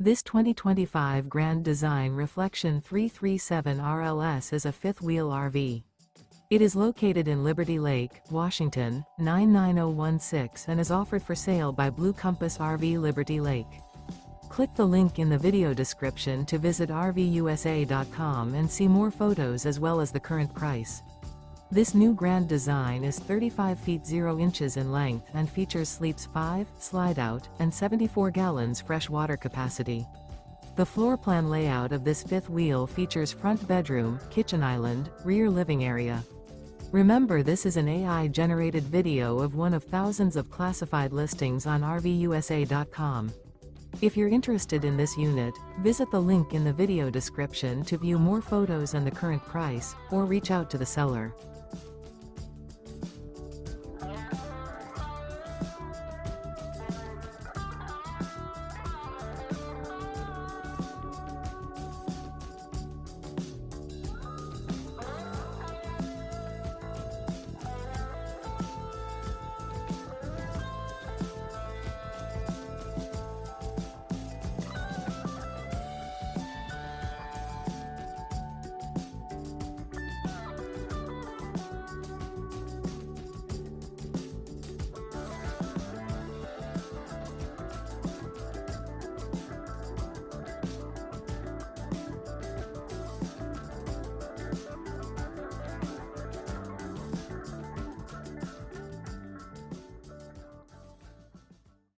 This 2025 Grand Design Reflection 337 RLS is a fifth-wheel RV. It is located in Liberty Lake, Washington, 99016 and is offered for sale by Blue Compass RV Liberty Lake. Click the link in the video description to visit RVUSA.com and see more photos as well as the current price. This new Grand Design is 35 feet 0 inches in length and features sleeps 5, Slideout, and 74 gallons fresh water capacity. The floor plan layout of this fifth wheel features front bedroom, kitchen island, rear living area. Remember, this is an AI-generated video of one of thousands of classified listings on RVUSA.com. If you're interested in this unit, visit the link in the video description to view more photos and the current price, or reach out to the seller.